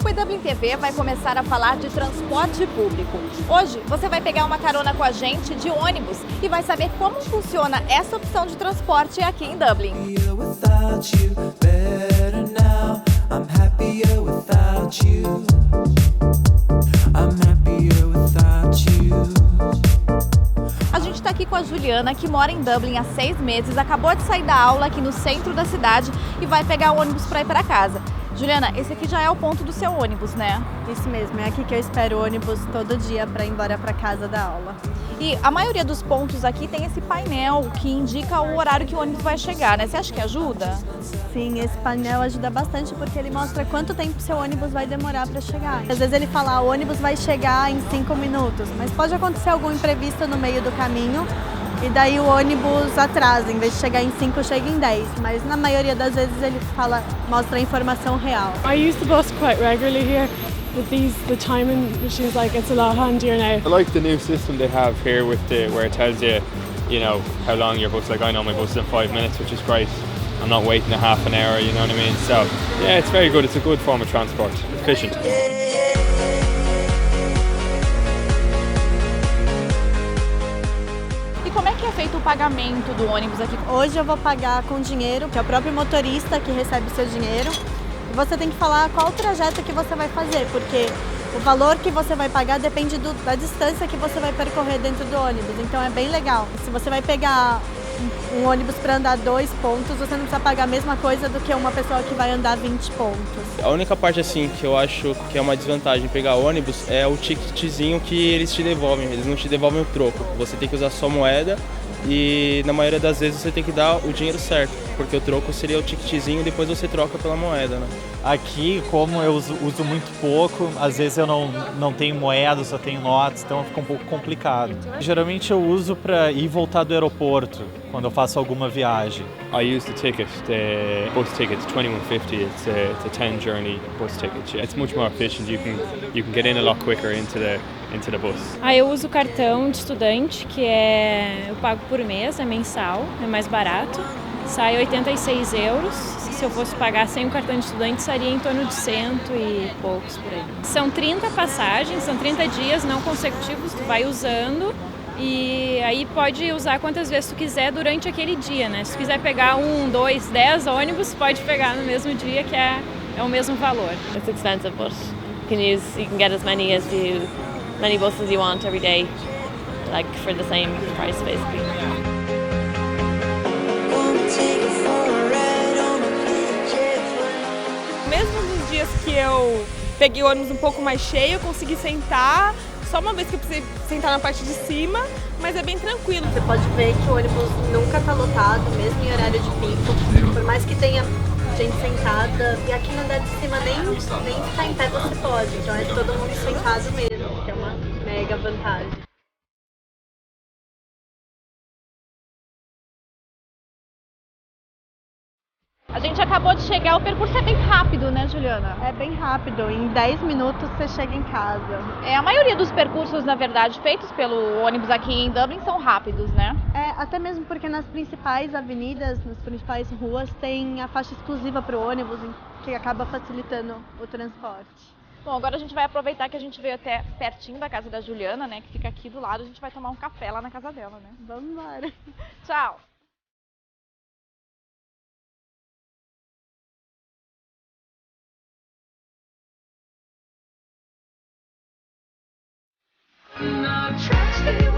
O Dublin TV vai começar a falar de transporte público. Hoje você vai pegar uma carona com a gente de ônibus e vai saber como funciona essa opção de transporte aqui em Dublin. A gente está aqui com a Juliana, que mora em Dublin há 6 meses, acabou de sair da aula aqui no centro da cidade e vai pegar o ônibus para ir para casa. Juliana, esse aqui já é o ponto do seu ônibus, né? Isso mesmo, é aqui que eu espero o ônibus todo dia para ir embora para casa da aula. E a maioria dos pontos aqui tem esse painel que indica o horário que o ônibus vai chegar, né? Você acha que ajuda? Sim, esse painel ajuda bastante porque ele mostra quanto tempo seu ônibus vai demorar para chegar. Às vezes ele fala, o ônibus vai chegar em 5 minutos, mas pode acontecer algum imprevisto no meio do caminho e daí o ônibus atrasa, em vez de chegar em 5, chega em 10. Mas na maioria das vezes ele mostra a informação real. I use the bus quite regularly here. With the timing machines, like it's a lot handier now. I like the new system they have here with where it tells you, how long your bus. Like I know my bus is in 5 minutes, which is great. I'm not waiting a half an hour. You know what I mean? So yeah, it's very good. It's a good form of transport. Efficient. E como é que é feito o pagamento do ônibus aqui? Hoje eu vou pagar com dinheiro, que é o próprio motorista que recebe o seu dinheiro. E você tem que falar qual o trajeto que você vai fazer, porque o valor que você vai pagar depende da distância que você vai percorrer dentro do ônibus. Então é bem legal. Se você vai pegar um ônibus para andar 2 pontos, você não precisa pagar a mesma coisa do que uma pessoa que vai andar 20 pontos. A única parte assim que eu acho que é uma desvantagem pegar ônibus é o ticketzinho que eles te devolvem. Eles não te devolvem o troco. Você tem que usar só moeda e na maioria das vezes você tem que dar o dinheiro certo, porque o troco seria o ticketzinho e depois você troca pela moeda, né? Aqui, como eu uso muito pouco, às vezes eu não tenho moeda, só tenho notas, então fica um pouco complicado. Geralmente eu uso para ir e voltar do aeroporto, quando eu faço alguma viagem. I use the bus ticket. It's $21.50. It's a 10 journey bus ticket. It's much more efficient. You can get in a lot quicker into the bus. Eu uso o cartão de estudante, que eu pago por mês, é mensal, é mais barato. Sai 86 euros. Se eu fosse pagar sem o cartão de estudante, seria em torno de 100 e poucos por aí. São 30 passagens, são 30 dias não consecutivos, tu vai usando e aí pode usar quantas vezes tu quiser durante aquele dia, né? Se tu quiser pegar 1, 2, 10 ônibus, pode pegar no mesmo dia, que é o mesmo valor. It's expensive, but you can get as many buses as you want every day, like for the same price basically. Mesmo nos dias que eu peguei o ônibus um pouco mais cheio, eu consegui sentar, só uma vez que eu precisei sentar na parte de cima, mas é bem tranquilo. Você pode ver que o ônibus nunca está lotado, mesmo em horário de pico, por mais que tenha gente sentada, e aqui no andar de cima nem ficar em pé você pode, então é todo mundo sentado mesmo, que é uma mega vantagem. A gente acabou de chegar, o percurso é bem rápido, né, Juliana? É bem rápido, em 10 minutos você chega em casa. A maioria dos percursos, na verdade, feitos pelo ônibus aqui em Dublin são rápidos, né? Até mesmo porque nas principais avenidas, nas principais ruas, tem a faixa exclusiva para o ônibus, que acaba facilitando o transporte. Bom, agora a gente vai aproveitar que a gente veio até pertinho da casa da Juliana, né, que fica aqui do lado, a gente vai tomar um café lá na casa dela, né? Vamos embora. Tchau! No tracks they